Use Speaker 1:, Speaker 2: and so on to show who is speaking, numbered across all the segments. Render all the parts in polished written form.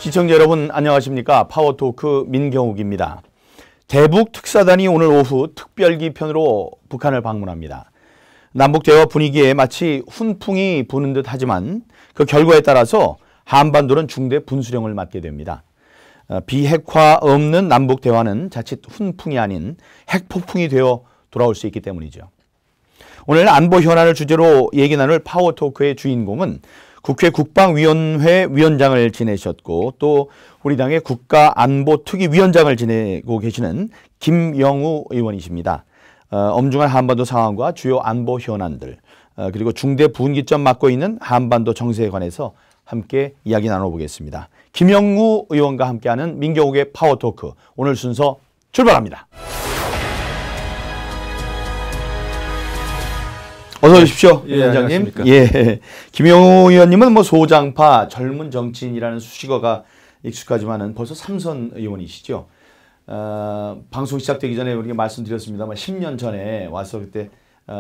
Speaker 1: 시청자 여러분 안녕하십니까. 파워토크 민경욱입니다. 대북 특사단이 오늘 오후 특별기 편으로 북한을 방문합니다. 남북대화 분위기에 마치 훈풍이 부는 듯 하지만 그 결과에 따라서 한반도는 중대 분수령을 맞게 됩니다. 비핵화 없는 남북대화는 자칫 훈풍이 아닌 핵폭풍이 되어 돌아올 수 있기 때문이죠. 오늘 안보 현안을 주제로 얘기 나눌 파워토크의 주인공은 국회 국방위원회 위원장을 지내셨고 또 우리 당의 국가안보특위위원장을 지내고 계시는 김영우 의원이십니다. 엄중한 한반도 상황과 주요 안보 현안들 그리고 중대 분기점 맡고 있는 한반도 정세에 관해서 함께 이야기 나눠보겠습니다. 김영우 의원과 함께하는 민경욱의 파워토크 오늘 순서 출발합니다. 어서 오십시오, 위원장님. 예, 김영우 의원님은 뭐 소장파 젊은 정치인이라는 수식어가 익숙하지만은 벌써 3선 의원이시죠. 방송 시작되기 전에 우리가 말씀드렸습니다만 10년 전에 와서 그때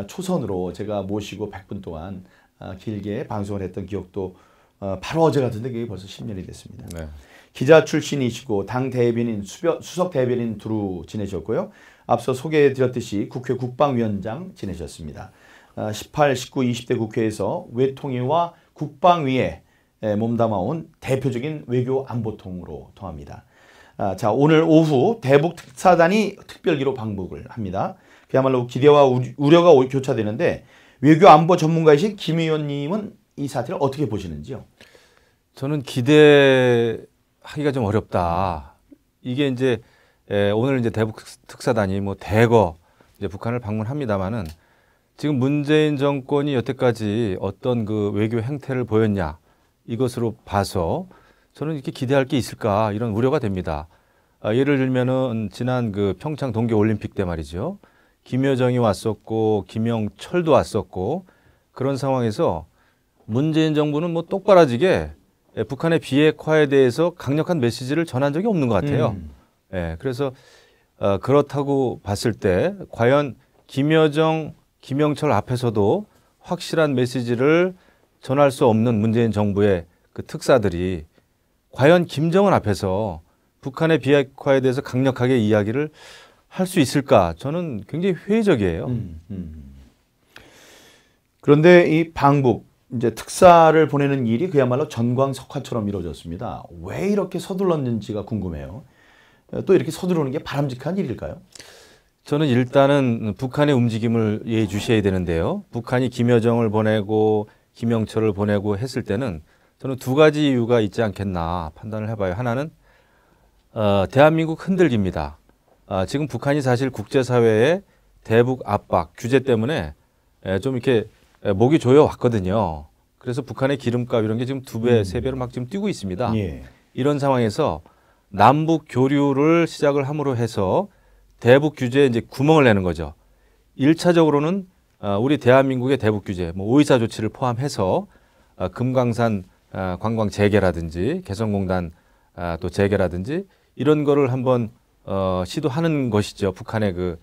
Speaker 1: 초선으로 제가 모시고 100분 동안 길게 방송을 했던 기억도 바로 어제 같은데 그게 벌써 10년이 됐습니다. 네. 기자 출신이시고 당 대변인, 수석 대변인 두루 지내셨고요. 앞서 소개해드렸듯이 국회 국방위원장 지내셨습니다. 18, 19, 20대 국회에서 외통위와 국방위에 몸담아온 대표적인 외교 안보통으로 통합니다. 자, 오늘 오후 대북 특사단이 특별기로 방북을 합니다. 그야말로 기대와 우려가 교차되는데 외교 안보 전문가이신 김 의원님은 이 사태를 어떻게 보시는지요?
Speaker 2: 저는 기대하기가 좀 어렵다. 이게 이제 오늘 이제 대북 특사단이 뭐 대거 이제 북한을 방문합니다만은 지금 문재인 정권이 여태까지 어떤 그 외교 행태를 보였냐 이것으로 봐서 저는 이렇게 기대할 게 있을까 이런 우려가 됩니다. 예를 들면은 지난 그 평창 동계올림픽 때 말이죠. 김여정이 왔었고 김영철도 왔었고 그런 상황에서 문재인 정부는 뭐 똑바라지게 북한의 비핵화에 대해서 강력한 메시지를 전한 적이 없는 것 같아요. 예, 그래서 그렇다고 봤을 때 과연 김여정 김영철 앞에서도 확실한 메시지를 전할 수 없는 문재인 정부의 그 특사들이 과연 김정은 앞에서 북한의 비핵화에 대해서 강력하게 이야기를 할 수 있을까? 저는 굉장히 회의적이에요.
Speaker 1: 그런데 이 방북, 이제 특사를 보내는 일이 그야말로 전광석화처럼 이루어졌습니다. 왜 이렇게 서둘렀는지가 궁금해요. 또 이렇게 서두르는 게 바람직한 일일까요?
Speaker 2: 저는 일단은 북한의 움직임을 예의주시해야 되는데요. 북한이 김여정을 보내고 김영철을 보내고 했을 때는 저는 두 가지 이유가 있지 않겠나 판단을 해봐요. 하나는 대한민국 흔들기입니다. 지금 북한이 사실 국제사회의 대북 압박, 규제 때문에 좀 이렇게 목이 조여 왔거든요. 그래서 북한의 기름값 이런 게 지금 2배, 3배로 막 지금 뛰고 있습니다.
Speaker 1: 예.
Speaker 2: 이런 상황에서 남북 교류를 시작을 함으로 해서 대북 규제에 이제 구멍을 내는 거죠. 1차적으로는 우리 대한민국의 대북 규제, 뭐 오이사 조치를 포함해서 금강산 관광 재개라든지 개성공단 또 재개라든지 이런 거를 한번 시도하는 것이죠. 북한의 그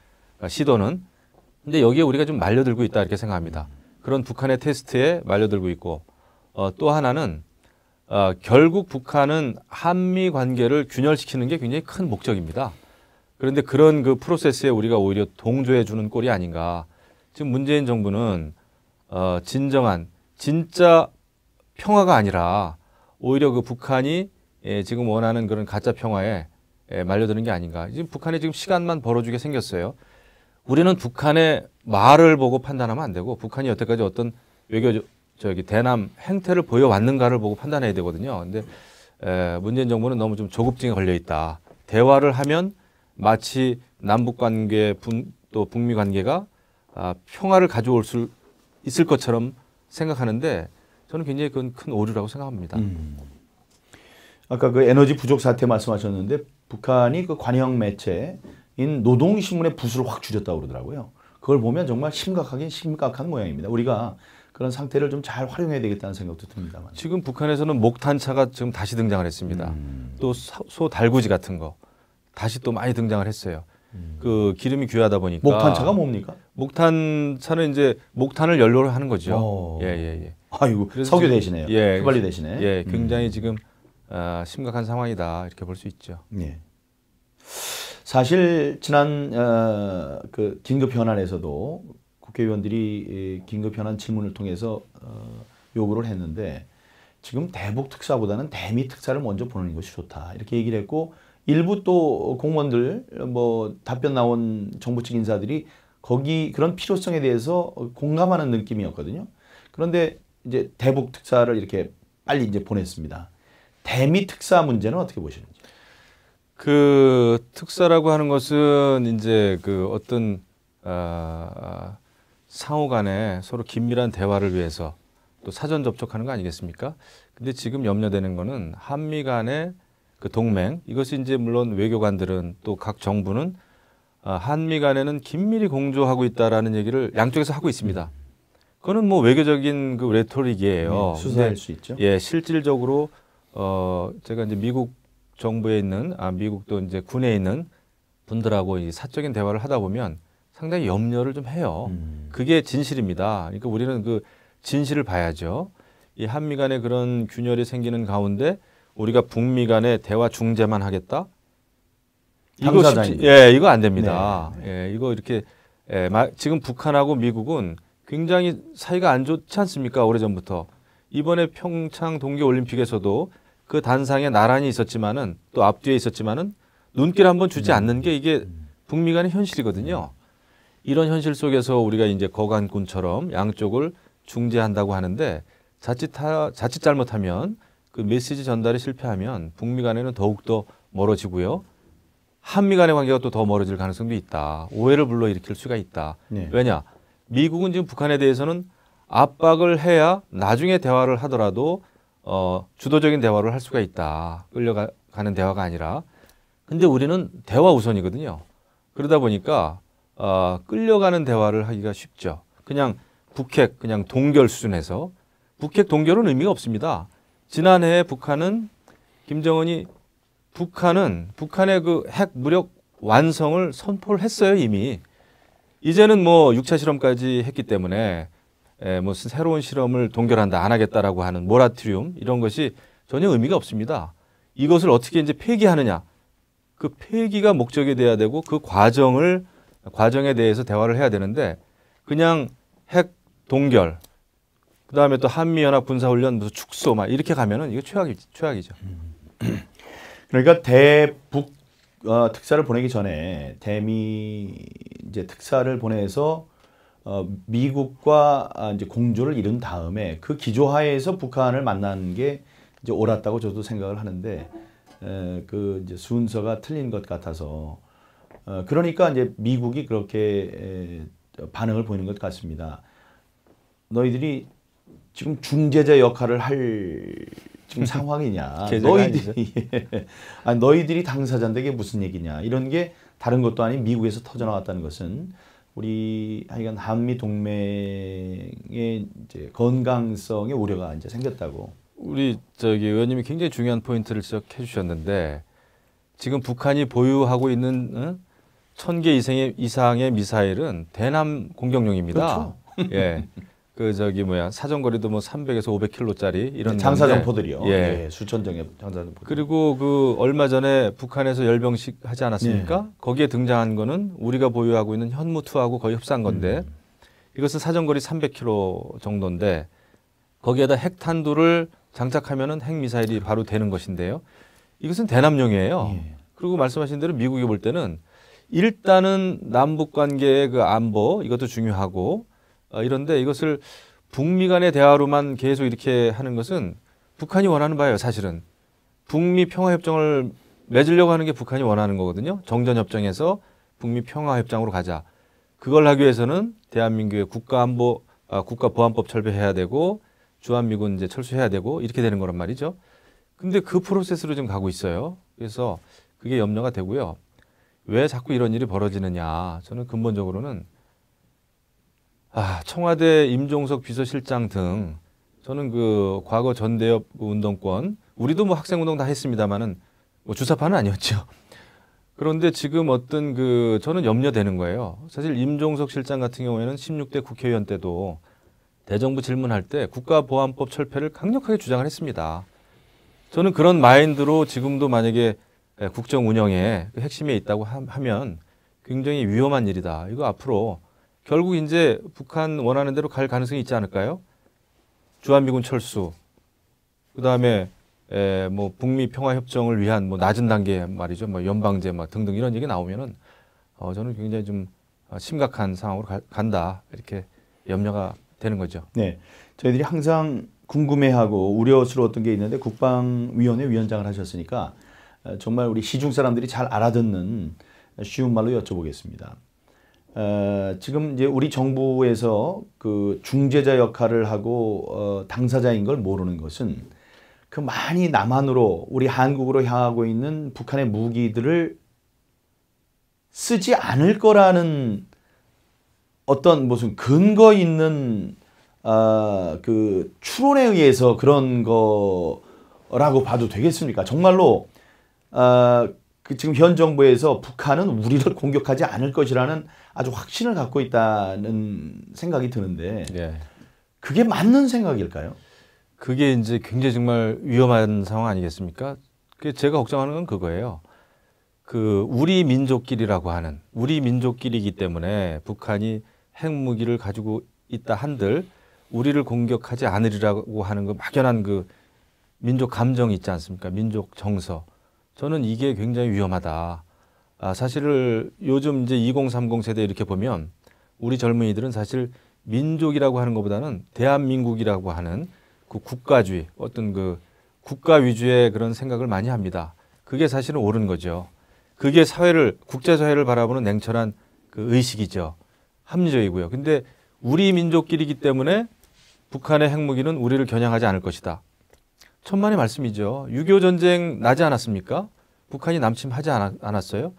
Speaker 2: 시도는. 근데 여기에 우리가 좀 말려들고 있다 이렇게 생각합니다. 그런 북한의 테스트에 말려들고 있고 또 하나는 결국 북한은 한미 관계를 균열시키는 게 굉장히 큰 목적입니다. 그런데 그런 그 프로세스에 우리가 오히려 동조해 주는 꼴이 아닌가. 지금 문재인 정부는 진정한 진짜 평화가 아니라 오히려 그 북한이 지금 원하는 그런 가짜 평화에 말려드는 게 아닌가. 지금 북한이 지금 시간만 벌어주게 생겼어요. 우리는 북한의 말을 보고 판단하면 안 되고 북한이 여태까지 어떤 외교 대남 행태를 보여왔는가를 보고 판단해야 되거든요. 근데 문재인 정부는 너무 좀 조급증에 걸려 있다. 대화를 하면 마치 남북 관계 또 북미 관계가 평화를 가져올 수 있을 것처럼 생각하는데 저는 굉장히 그건 큰 오류라고 생각합니다.
Speaker 1: 아까 그 에너지 부족 사태 말씀하셨는데 북한이 그 관영 매체인 노동신문의 부수를 확 줄였다고 그러더라고요. 그걸 보면 정말 심각한 모양입니다. 우리가 그런 상태를 좀 잘 활용해야 되겠다는 생각도 듭니다만.
Speaker 2: 지금 북한에서는 목탄차가 지금 다시 등장을 했습니다. 또 소 달구지 같은 거. 다시 또 많이 등장을 했어요. 그 기름이 귀하다 보니까.
Speaker 1: 목탄차가 뭡니까?
Speaker 2: 목탄차는 이제 목탄을 연료로 하는 거죠. 예.
Speaker 1: 아이고 석유 대신에요. 휘발유 대신에.
Speaker 2: 예, 굉장히 지금 심각한 상황이다 이렇게 볼 수 있죠.
Speaker 1: 예. 사실 지난 그 긴급 현안에서도 국회의원들이 긴급 현안 질문을 통해서 요구를 했는데 지금 대북 특사보다는 대미 특사를 먼저 보내는 것이 좋다 이렇게 얘기를 했고 일부 또 공무원들 뭐 답변 나온 정부 측 인사들이 거기 그런 필요성에 대해서 공감하는 느낌이었거든요. 그런데 이제 대북 특사를 이렇게 빨리 이제 보냈습니다. 대미 특사 문제는 어떻게 보시는지?
Speaker 2: 그 특사라고 하는 것은 이제 그 어떤 상호 간에 서로 긴밀한 대화를 위해서 또 사전 접촉하는 거 아니겠습니까? 근데 지금 염려되는 거는 한미 간의 그 동맹, 이것이 이제 물론 외교관들은 또 각 정부는 한미 간에는 긴밀히 공조하고 있다라는 얘기를 양쪽에서 하고 있습니다. 그거는 뭐 외교적인 그 레토릭이에요.
Speaker 1: 수사할 수 있죠.
Speaker 2: 예, 실질적으로 제가 이제 미국 정부에 있는 미국도 이제 군에 있는 분들하고 이 사적인 대화를 하다 보면 상당히 염려를 좀 해요. 그게 진실입니다. 그러니까 우리는 그 진실을 봐야죠. 이 한미 간에 그런 균열이 생기는 가운데 우리가 북미 간에 대화 중재만 하겠다? 이거 안 됩니다.
Speaker 1: 네, 네.
Speaker 2: 예, 이거 이렇게 지금 북한하고 미국은 굉장히 사이가 안 좋지 않습니까? 오래전부터. 이번에 평창 동계올림픽에서도 그 단상에 나란히 있었지만은 또 앞뒤에 있었지만은 눈길 한번 주지 않는 게 이게 북미 간의 현실이거든요. 이런 현실 속에서 우리가 이제 거간꾼처럼 양쪽을 중재한다고 하는데 자칫 잘못하면 그 메시지 전달이 실패하면 북미 간에는 더욱더 멀어지고요. 한미 간의 관계가 또 더 멀어질 가능성도 있다. 오해를 불러일으킬 수가 있다.
Speaker 1: 네.
Speaker 2: 왜냐? 미국은 지금 북한에 대해서는 압박을 해야 나중에 대화를 하더라도 주도적인 대화를 할 수가 있다. 끌려가는 대화가 아니라. 근데 우리는 대화 우선이거든요. 그러다 보니까 끌려가는 대화를 하기가 쉽죠. 그냥 북핵 그냥 동결 수준에서 북핵 동결은 의미가 없습니다. 지난해 북한은 김정은이 북한의 그 핵 무력 완성을 선포를 했어요 이미. 이제는 뭐 6차 실험까지 했기 때문에 무슨 새로운 실험을 동결한다 안 하겠다라고 하는 모라토리움 이런 것이 전혀 의미가 없습니다. 이것을 어떻게 이제 폐기하느냐 그 폐기가 목적이 돼야 되고 그 과정에 대해서 대화를 해야 되는데 그냥 핵 동결 그다음에 또 한미연합 군사훈련 무슨 축소 막 이렇게 가면은 이거 최악이죠.
Speaker 1: 그러니까 대북 특사를 보내기 전에 대미 이제 특사를 보내서 미국과 이제 공조를 이룬 다음에 그 기조하에서 북한을 만나는 게 이제 옳았다고 저도 생각을 하는데 그 이제 순서가 틀린 것 같아서 그러니까 이제 미국이 그렇게 반응을 보이는 것 같습니다. 너희들이 지금 중재자 역할을 할 지금 상황이냐? 너희들이 당사자인데 이게 무슨 얘기냐? 이런 게 다른 것도 아닌 미국에서 터져 나왔다는 것은 우리 하여간 한미 동맹의 이제 건강성에 우려가 이제 생겼다고.
Speaker 2: 우리 의원님이 굉장히 중요한 포인트를 지적해 주셨는데 지금 북한이 보유하고 있는 1000개 이상의 미사일은 대남 공격용입니다.
Speaker 1: 그렇죠.
Speaker 2: 예. 그 사정거리도 뭐 300에서 500km짜리 이런
Speaker 1: 장사정포들이요.
Speaker 2: 예.
Speaker 1: 예, 수천 정의 장사정포들.
Speaker 2: 그리고 그 얼마 전에 북한에서 열병식 하지 않았습니까?
Speaker 1: 예.
Speaker 2: 거기에 등장한 거는 우리가 보유하고 있는 현무2하고 거의 흡사한 건데 이것은 사정거리 300km 정도인데 거기에다 핵탄두를 장착하면은 핵미사일이 바로 되는 것인데요. 이것은 대남용이에요.
Speaker 1: 예.
Speaker 2: 그리고 말씀하신 대로 미국이 볼 때는 일단은 남북 관계의 그 안보 이것도 중요하고 이런데 이것을 북미 간의 대화로만 계속 이렇게 하는 것은 북한이 원하는 바예요, 사실은. 북미 평화협정을 맺으려고 하는 게 북한이 원하는 거거든요. 정전협정에서 북미 평화협정으로 가자. 그걸 하기 위해서는 대한민국의 국가보안법 철폐해야 되고 주한미군 이제 철수해야 되고 이렇게 되는 거란 말이죠. 근데 그 프로세스로 지금 가고 있어요. 그래서 그게 염려가 되고요. 왜 자꾸 이런 일이 벌어지느냐. 저는 근본적으로는 청와대 임종석 비서실장 등 저는 그 과거 전대협 운동권 우리도 뭐 학생운동 다 했습니다마는 뭐 주사파는 아니었죠. 그런데 지금 어떤 저는 염려되는 거예요. 사실 임종석 실장 같은 경우에는 16대 국회의원 때도 대정부 질문할 때 국가보안법 철폐를 강력하게 주장을 했습니다. 저는 그런 마인드로 지금도 만약에 국정 운영의 핵심에 있다고 하면 굉장히 위험한 일이다. 이거 앞으로 결국 이제 북한 원하는 대로 갈 가능성이 있지 않을까요? 주한미군 철수, 그다음에 뭐 북미 평화 협정을 위한 뭐 낮은 단계 말이죠, 뭐 연방제 막 등등 이런 얘기 나오면은 저는 굉장히 좀 심각한 상황으로 간다 이렇게 염려가 되는 거죠.
Speaker 1: 네, 저희들이 항상 궁금해하고 우려스러웠던 게 있는데 국방위원회 위원장을 하셨으니까 정말 우리 시중 사람들이 잘 알아듣는 쉬운 말로 여쭤보겠습니다. 지금 이제 우리 정부에서 그 중재자 역할을 하고 당사자인 걸 모르는 것은 그 많이 남한으로 우리 한국으로 향하고 있는 북한의 무기들을 쓰지 않을 거라는 어떤 무슨 근거 있는 그 추론에 의해서 그런 거라고 봐도 되겠습니까? 정말로 그 지금 현 정부에서 북한은 우리를 공격하지 않을 것이라는 아주 확신을 갖고 있다는 생각이 드는데
Speaker 2: 예.
Speaker 1: 그게 맞는 생각일까요?
Speaker 2: 그게 이제 굉장히 정말 위험한 상황 아니겠습니까? 제가 걱정하는 건 그거예요. 그 우리 민족끼리라고 하는 우리 민족끼리이기 때문에 북한이 핵무기를 가지고 있다 한들 우리를 공격하지 않으리라고 하는 그 막연한 그 민족 감정이 있지 않습니까? 민족 정서. 저는 이게 굉장히 위험하다. 사실을 요즘 이제 2030 세대 이렇게 보면 우리 젊은이들은 사실 민족이라고 하는 것보다는 대한민국이라고 하는 그 국가주의, 어떤 그 국가 위주의 그런 생각을 많이 합니다. 그게 사실은 옳은 거죠. 그게 사회를, 국제사회를 바라보는 냉철한 그 의식이죠. 합리적이고요. 근데 우리 민족끼리이기 때문에 북한의 핵무기는 우리를 겨냥하지 않을 것이다. 천만의 말씀이죠. 6.25 전쟁 나지 않았습니까? 북한이 남침하지 않았어요.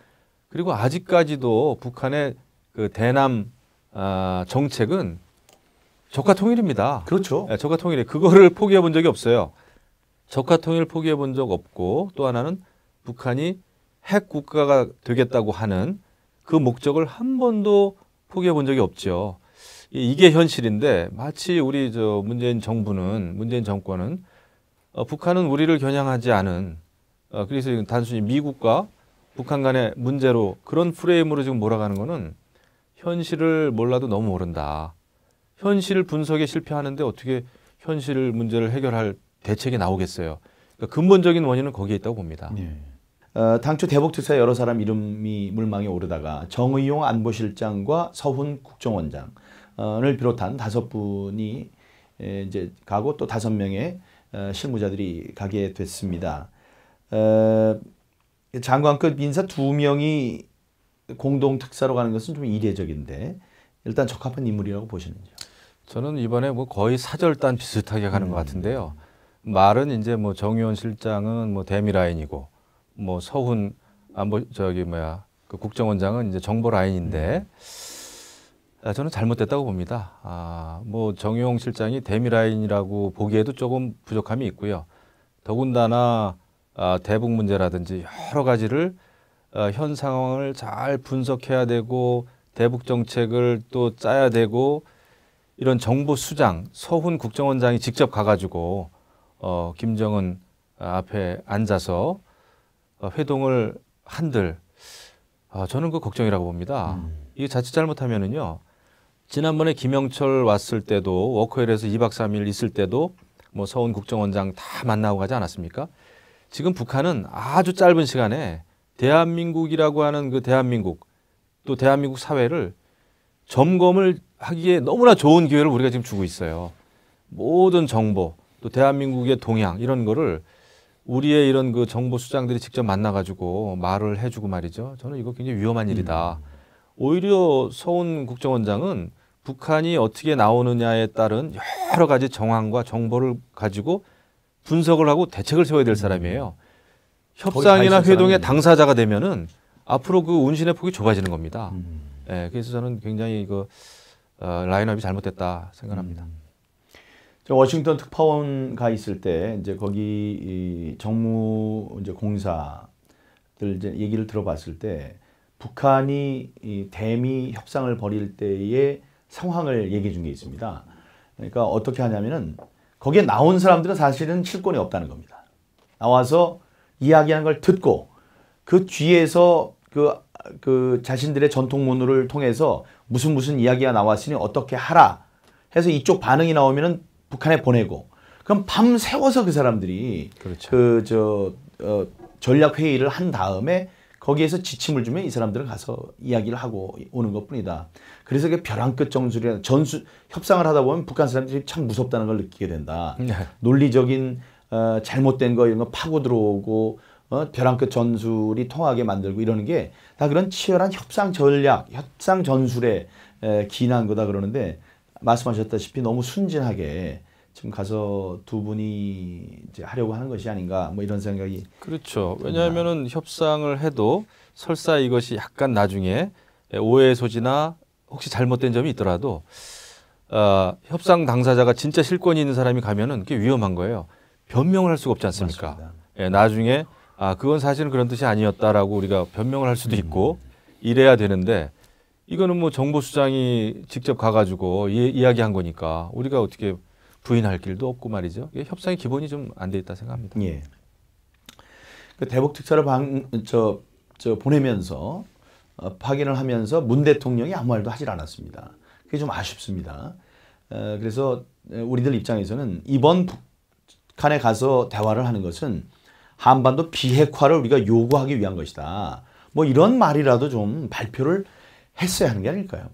Speaker 2: 그리고 아직까지도 북한의 그 대남 정책은 적화 통일입니다.
Speaker 1: 그렇죠.
Speaker 2: 네, 적화 통일에 그거를 포기해 본 적이 없어요. 적화 통일 포기해 본 적 없고 또 하나는 북한이 핵 국가가 되겠다고 하는 그 목적을 한 번도 포기해 본 적이 없죠. 이게 현실인데 마치 우리 문재인 정권은 북한은 우리를 겨냥하지 않은 그래서 단순히 미국과 북한 간의 문제로 그런 프레임으로 지금 몰아가는 거는 현실을 몰라도 너무 모른다. 현실 분석에 실패하는데 어떻게 현실 문제를 해결할 대책이 나오겠어요. 그러니까 근본적인 원인은 거기에 있다고 봅니다.
Speaker 1: 네. 당초 대북특사 여러 사람 이름이 물망에 오르다가 정의용 안보실장과 서훈 국정원장을 비롯한 5분이 이제 가고 또 5명의 실무자들이 가게 됐습니다. 장관급 인사 2명이 공동 특사로 가는 것은 좀 이례적인데 일단 적합한 인물이라고 보시는지요?
Speaker 2: 저는 이번에 뭐 거의 사절단 비슷하게 가는 것 같은데요. 말은 이제 뭐 정의원 실장은 뭐 대미 라인이고 뭐 서훈 그 국정원장은 이제 정보 라인인데 저는 잘못됐다고 봅니다. 뭐 정의용 실장이 대미 라인이라고 보기에도 조금 부족함이 있고요. 더군다나 대북 문제라든지 여러 가지를 현 상황을 잘 분석해야 되고 대북 정책을 또 짜야 되고 이런 정보 수장 서훈 국정원장이 직접 가가지고 김정은 앞에 앉아서 회동을 한들 저는 그 걱정이라고 봅니다. 이게 자칫 잘못하면은요. 지난번에 김영철 왔을 때도 워커힐에서 2박 3일 있을 때도 뭐 서훈 국정원장 다 만나고 가지 않았습니까? 지금 북한은 아주 짧은 시간에 대한민국이라고 하는 그 대한민국 또 대한민국 사회를 점검을 하기에 너무나 좋은 기회를 우리가 지금 주고 있어요. 모든 정보 또 대한민국의 동향 이런 거를 우리의 이런 그 정보 수장들이 직접 만나가지고 말을 해주고 말이죠. 저는 이거 굉장히 위험한 일이다. 오히려 서훈 국정원장은 북한이 어떻게 나오느냐에 따른 여러 가지 정황과 정보를 가지고 분석을 하고 대책을 세워야 될 사람이에요. 협상이나 회동의 당사자가 되면은 앞으로 그 운신의 폭이 좁아지는 겁니다. 그래서 저는 굉장히 이거 라인업이 잘못됐다 생각합니다.
Speaker 1: 저 워싱턴 특파원 가 있을 때 이제 거기 이 정무 이제 공사들 이제 얘기를 들어봤을 때 북한이 이 대미 협상을 벌일 때의 상황을 얘기해 준 게 있습니다. 그러니까 어떻게 하냐면은 거기에 나온 사람들은 사실은 실권이 없다는 겁니다. 나와서 이야기하는 걸 듣고 그 뒤에서 그 자신들의 전통문호를 통해서 무슨 이야기가 나왔으니 어떻게 하라 해서 이쪽 반응이 나오면은 북한에 보내고 그럼 밤 새워서 그 사람들이
Speaker 2: 그렇죠.
Speaker 1: 전략 회의를 한 다음에 거기에서 지침을 주면 이 사람들은 가서 이야기를 하고 오는 것뿐이다. 그래서 그 벼랑 끝 정술이나 협상을 하다 보면 북한 사람들이 참 무섭다는 걸 느끼게 된다.
Speaker 2: 네.
Speaker 1: 논리적인 잘못된 거 이런 거 파고 들어오고 벼랑 끝 전술이 통하게 만들고 이러는 게 다 그런 치열한 협상 전략, 협상 전술에 기인한 거다 그러는데 말씀하셨다시피 너무 순진하게 지금 가서 두 분이 이제 하려고 하는 것이 아닌가 뭐 이런 생각이.
Speaker 2: 그렇죠. 왜냐하면은 협상을 해도 설사 이것이 약간 나중에 오해의 소지나 혹시 잘못된 점이 있더라도 협상 당사자가 진짜 실권이 있는 사람이 가면은 그게 위험한 거예요. 변명을 할 수가 없지 않습니까? 예, 나중에 그건 사실은 그런 뜻이 아니었다라고 우리가 변명을 할 수도 있고 이래야 되는데 이거는 뭐 정보수장이 직접 가가지고 이야기한 거니까 우리가 어떻게 부인할 길도 없고 말이죠. 이게 협상의 기본이 좀 안 돼 있다 생각합니다.
Speaker 1: 예. 그 대북 특사를 보내면서 확인을 하면서 문 대통령이 아무 말도 하질 않았습니다. 그게 좀 아쉽습니다. 그래서 우리들 입장에서는 이번 북한에 가서 대화를 하는 것은 한반도 비핵화를 우리가 요구하기 위한 것이다. 뭐 이런 말이라도 좀 발표를 했어야 하는 게 아닐까요?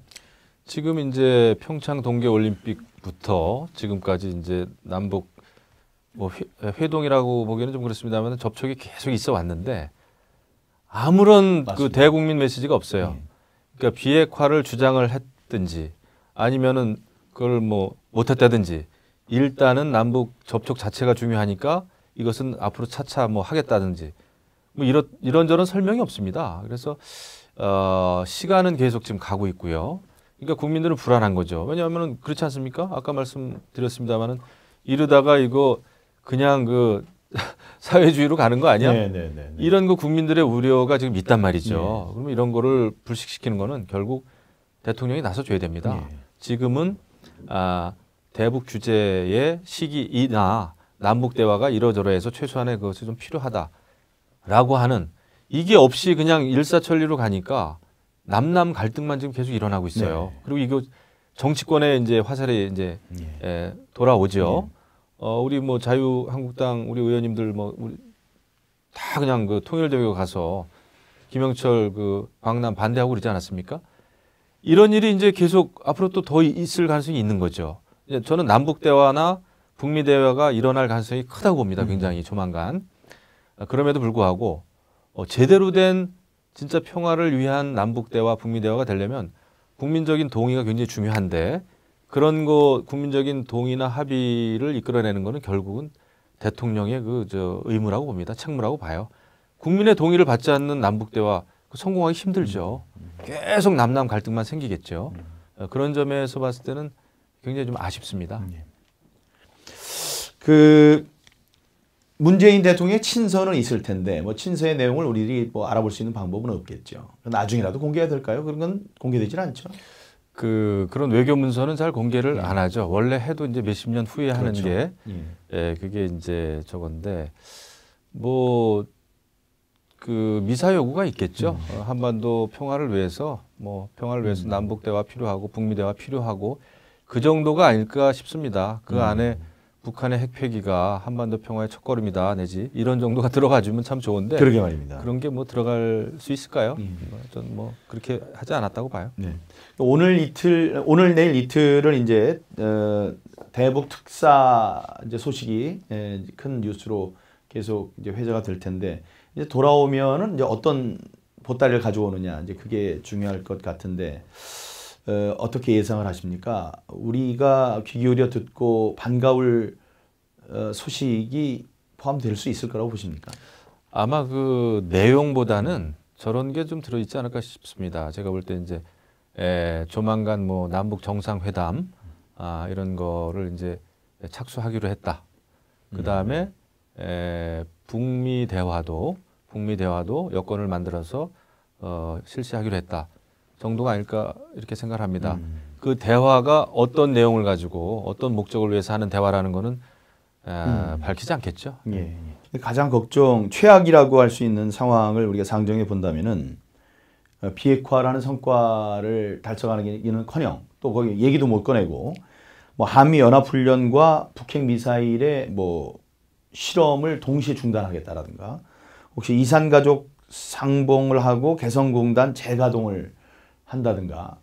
Speaker 2: 지금 이제 평창 동계올림픽부터 지금까지 이제 남북 뭐 회동이라고 보기에는 좀 그렇습니다만 접촉이 계속 있어 왔는데 아무런 그 대국민 메시지가 없어요. 그러니까 비핵화를 주장을 했든지 아니면은 그걸 뭐 못했다든지 일단은 남북 접촉 자체가 중요하니까 이것은 앞으로 차차 뭐 하겠다든지 뭐 이런저런 설명이 없습니다. 그래서 시간은 계속 지금 가고 있고요. 그러니까 국민들은 불안한 거죠. 왜냐하면 그렇지 않습니까? 아까 말씀드렸습니다마는 이러다가 이거 그냥 그 사회주의로 가는 거 아니야?
Speaker 1: 네.
Speaker 2: 이런 거 국민들의 우려가 지금 있단 말이죠.
Speaker 1: 네.
Speaker 2: 그러면 이런 거를 불식시키는 거는 결국 대통령이 나서줘야 됩니다.
Speaker 1: 네.
Speaker 2: 지금은 대북 규제의 시기이나 남북 대화가 이러저러해서 최소한의 그것이 좀 필요하다라고 하는 이게 없이 그냥 일사천리로 가니까 남남 갈등만 지금 계속 일어나고 있어요.
Speaker 1: 네.
Speaker 2: 그리고 이거 정치권의 이제 화살이 이제 돌아오죠. 우리 뭐 자유한국당 우리 의원님들 뭐 우리 다 그냥 그 통일대회 가서 김영철 그 방남 반대하고 그러지 않았습니까? 이런 일이 이제 계속 앞으로 또 더 있을 가능성이 있는 거죠. 저는 남북 대화나 북미 대화가 일어날 가능성이 크다고 봅니다. 굉장히 조만간. 그럼에도 불구하고 제대로 된 진짜 평화를 위한 남북 대화, 북미 대화가 되려면 국민적인 동의가 굉장히 중요한데 그런 거 국민적인 동의나 합의를 이끌어내는 거는 결국은 대통령의 의무라고 봅니다. 책무라고 봐요. 국민의 동의를 받지 않는 남북 대화 성공하기 힘들죠. 계속 남남 갈등만 생기겠죠. 그런 점에서 봤을 때는 굉장히 좀 아쉽습니다.
Speaker 1: 그 문재인 대통령의 친서는 있을 텐데 뭐 친서의 내용을 우리들이 뭐 알아볼 수 있는 방법은 없겠죠. 나중이라도 공개가 될까요? 그런 건 공개되질 않죠.
Speaker 2: 그런 외교 문서는 잘 공개를 안 하죠. 원래 해도 이제 몇십 년 후에 하는 게 그게 이제 저건데 뭐 그 미사 요구가 있겠죠. 한반도 평화를 위해서 남북 대화 필요하고 북미 대화 필요하고 그 정도가 아닐까 싶습니다. 그 안에 북한의 핵 폐기가 한반도 평화의 첫걸음이다 내지 이런 정도가 들어가주면 참 좋은데
Speaker 1: 그러게 말입니다.
Speaker 2: 그런 게 뭐 들어갈 수 있을까요? 전 뭐 그렇게 하지 않았다고 봐요.
Speaker 1: 네. 오늘 내일 이틀은 이제 대북 특사 이제 소식이 큰 뉴스로 계속 이제 회자가 될 텐데 이제 돌아오면은 이제 어떤 보따리를 가져오느냐 이제 그게 중요할 것 같은데. 어떻게 예상을 하십니까? 우리가 귀 기울여 듣고 반가울 소식이 포함될 수 있을 거라고 보십니까?
Speaker 2: 아마 그 내용보다는 저런 게 좀 들어있지 않을까 싶습니다. 제가 볼 때 이제 조만간 뭐 남북 정상회담 이런 거를 이제 착수하기로 했다. 그 다음에 북미 대화도 여건을 만들어서 실시하기로 했다. 정도가 아닐까 이렇게 생각을 합니다. 그 대화가 어떤 내용을 가지고 어떤 목적을 위해서 하는 대화라는 거는 밝히지 않겠죠.
Speaker 1: 예. 가장 최악이라고 할 수 있는 상황을 우리가 상정해 본다면은 비핵화라는 성과를 달성하기는커녕 또 거기 얘기도 못 꺼내고 뭐 한미 연합 훈련과 북핵 미사일의 뭐 실험을 동시에 중단하겠다라든가 혹시 이산가족 상봉을 하고 개성공단 재가동을 한다든가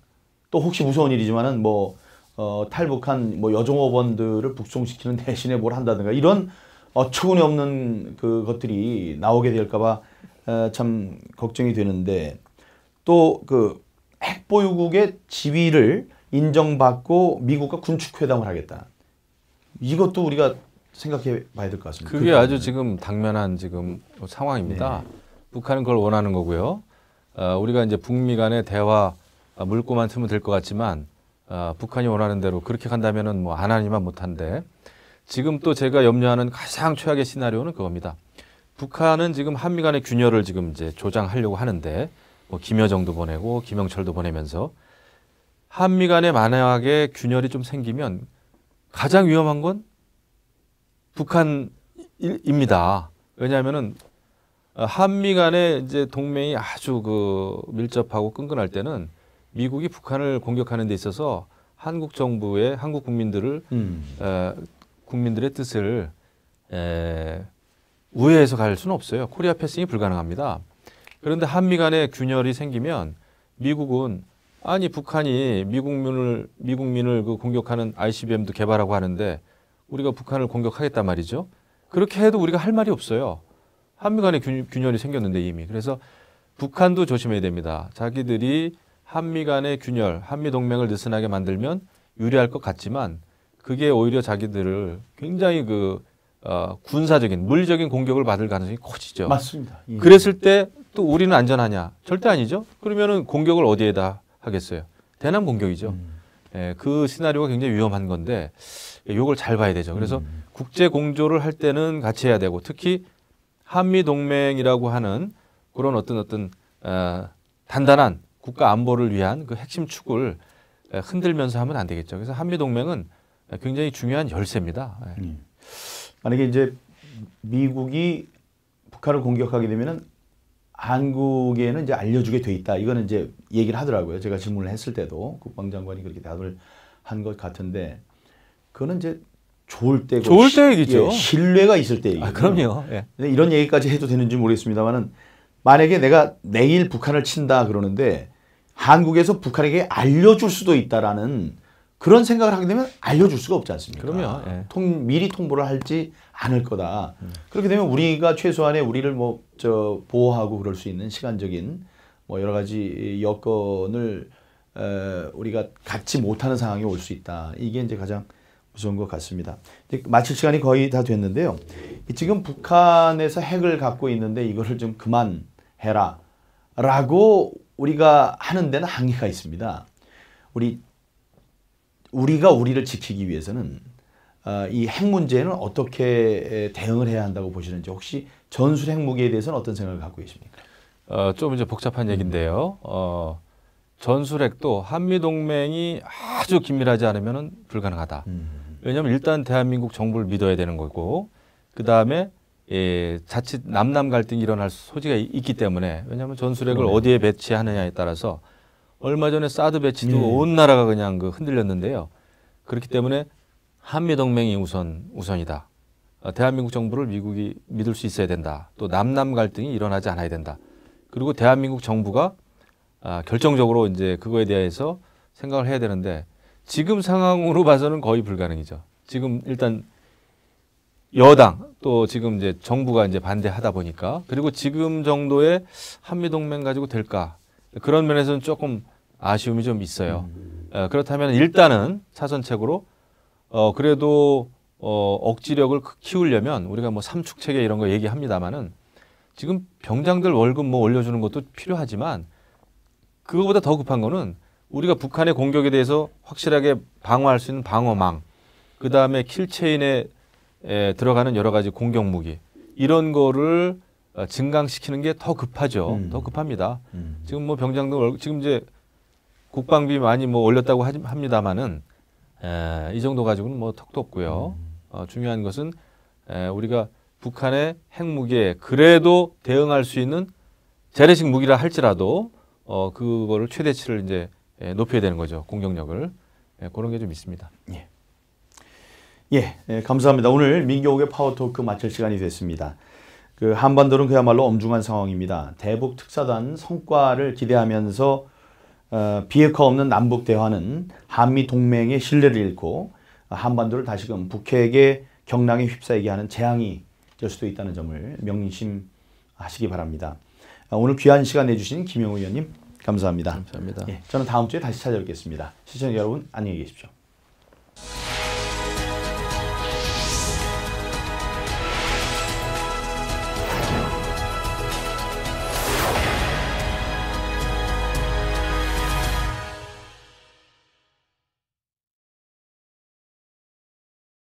Speaker 1: 또 혹시 무서운 일이지만은 뭐 탈북한 뭐 여종업원들을 북송시키는 대신에 뭘 한다든가 이런 어처구니 없는 것들이 나오게 될까봐 참 걱정이 되는데 또 핵보유국의 지위를 인정받고 미국과 군축회담을 하겠다. 이것도 우리가 생각해 봐야 될 것 같습니다.
Speaker 2: 그게 아주 지금 당면한 지금 상황입니다. 네. 북한은 그걸 원하는 거고요. 우리가 이제 북미 간의 대화 물꼬만 트면 될 것 같지만 북한이 원하는 대로 그렇게 간다면은 뭐 안 하니만 못한데 지금 또 제가 염려하는 가장 최악의 시나리오는 그겁니다. 북한은 지금 한미 간의 균열을 지금 이제 조장하려고 하는데 뭐 김여정도 보내고 김영철도 보내면서 한미 간에 만약에 균열이 좀 생기면 가장 위험한 건 북한입니다. 왜냐하면은 한미 간의 이제 동맹이 아주 밀접하고 끈끈할 때는 미국이 북한을 공격하는 데 있어서 한국 정부의 한국 국민들을 국민들의 뜻을 우회해서 갈 수는 없어요. 코리아 패싱이 불가능합니다. 그런데 한미 간의 균열이 생기면 미국은 아니 북한이 미국민을 공격하는 ICBM도 개발하고 하는데 우리가 북한을 공격하겠단 말이죠. 그렇게 해도 우리가 할 말이 없어요. 한미 간의 균열이 생겼는데 이미. 그래서 북한도 조심해야 됩니다. 자기들이 한미 간의 균열, 한미 동맹을 느슨하게 만들면 유리할 것 같지만 그게 오히려 자기들을 굉장히 군사적인, 물리적인 공격을 받을 가능성이 커지죠.
Speaker 1: 맞습니다. 예.
Speaker 2: 그랬을 때 또 우리는 안전하냐? 절대 아니죠. 그러면은 공격을 어디에다 하겠어요? 대남 공격이죠. 그 시나리오가 굉장히 위험한 건데 이걸 잘 봐야 되죠. 그래서 국제 공조를 할 때는 같이 해야 되고 특히 한미 동맹이라고 하는 그런 어떤 단단한 국가 안보를 위한 그 핵심 축을 흔들면서 하면 안 되겠죠. 그래서 한미 동맹은 굉장히 중요한 열쇠입니다.
Speaker 1: 만약에 이제 미국이 북한을 공격하게 되면은 한국에는 이제 알려주게 돼 있다. 이거는 이제 얘기를 하더라고요. 제가 질문을 했을 때도 국방장관이 그렇게 답을 한 것 같은데 그거는 이제 좋을 때고
Speaker 2: 좋을 때 얘기죠.
Speaker 1: 예, 신뢰가 있을 때 얘기죠.
Speaker 2: 그럼요. 예.
Speaker 1: 이런 얘기까지 해도 되는지 모르겠습니다만은 만약에 내가 내일 북한을 친다 그러는데 한국에서 북한에게 알려줄 수도 있다라는 그런 생각을 하게 되면 알려줄 수가 없지 않습니까?
Speaker 2: 그럼요. 예.
Speaker 1: 미리 통보를 하지 않을 거다. 그렇게 되면 우리가 최소한의 우리를 보호하고 그럴 수 있는 시간적인 여러 가지 여건을 우리가 갖지 못하는 상황이 올 수 있다. 이게 이제 가장 무서운 것 같습니다. 이제 마칠 시간이 거의 다 됐는데요. 지금 북한에서 핵을 갖고 있는데 이거를 좀 그만해라 라고 우리가 하는 데는 한계가 있습니다. 우리가 우리를 지키기 위해서는 이 핵 문제는 어떻게 대응을 해야 한다고 보시는지 혹시 전술 핵무기에 대해서는 어떤 생각을 갖고 계십니까?
Speaker 2: 좀 이제 복잡한 얘기인데요. 전술핵도 한미 동맹이 아주 긴밀하지 않으면 불가능하다. 왜냐하면 일단 대한민국 정부를 믿어야 되는 거고 그 다음에 자칫 남남 갈등이 일어날 소지가 있기 때문에 왜냐하면 전술핵을 어디에 배치하느냐에 따라서 얼마 전에 사드 배치도 온 나라가 그냥 흔들렸는데요. 그렇기 때문에 한미 동맹이 우선이다. 대한민국 정부를 미국이 믿을 수 있어야 된다. 또 남남 갈등이 일어나지 않아야 된다. 그리고 대한민국 정부가 결정적으로 이제 그거에 대해서 생각을 해야 되는데 지금 상황으로 봐서는 거의 불가능이죠. 지금 일단 여당 또 지금 이제 정부가 이제 반대하다 보니까 그리고 지금 정도의 한미 동맹 가지고 될까? 그런 면에서는 조금 아쉬움이 좀 있어요. 그렇다면 일단은 차선책으로 그래도 억지력을 키우려면 우리가 뭐 삼축 체계 이런 거 얘기합니다만은 지금 병장들 월급 올려주는 것도 필요하지만 그거보다 더 급한 거는 우리가 북한의 공격에 대해서 확실하게 방어할 수 있는 방어망, 그 다음에 킬체인에 들어가는 여러 가지 공격 무기 이런 거를 증강시키는 게 더 급하죠. 더 급합니다. 지금 뭐 병장들 지금 이제 국방비 많이 올렸다고 합니다만은 이 정도 가지고는 뭐 턱도 없고요. 중요한 것은 우리가 북한의 핵무기에 그래도 대응할 수 있는 재래식 무기라 할지라도 그거를 최대치를 이제 높여야 되는 거죠. 공격력을. 그런 게 좀 있습니다.
Speaker 1: 감사합니다. 오늘 민경욱의 파워토크 마칠 시간이 됐습니다. 그 한반도는 그야말로 엄중한 상황입니다. 대북 특사단 성과를 기대하면서 비핵화 없는 남북 대화는 한미 동맹의 신뢰를 잃고 한반도를 다시금 북핵의 경랑에 휩싸이게 하는 재앙이 될 수도 있다는 점을 명심하시기 바랍니다. 오늘 귀한 시간 내주신 김영우 의원님 감사합니다.
Speaker 2: 감사합니다.
Speaker 1: 저는 다음 주에 다시 찾아뵙겠습니다. 시청자 여러분 안녕히 계십시오.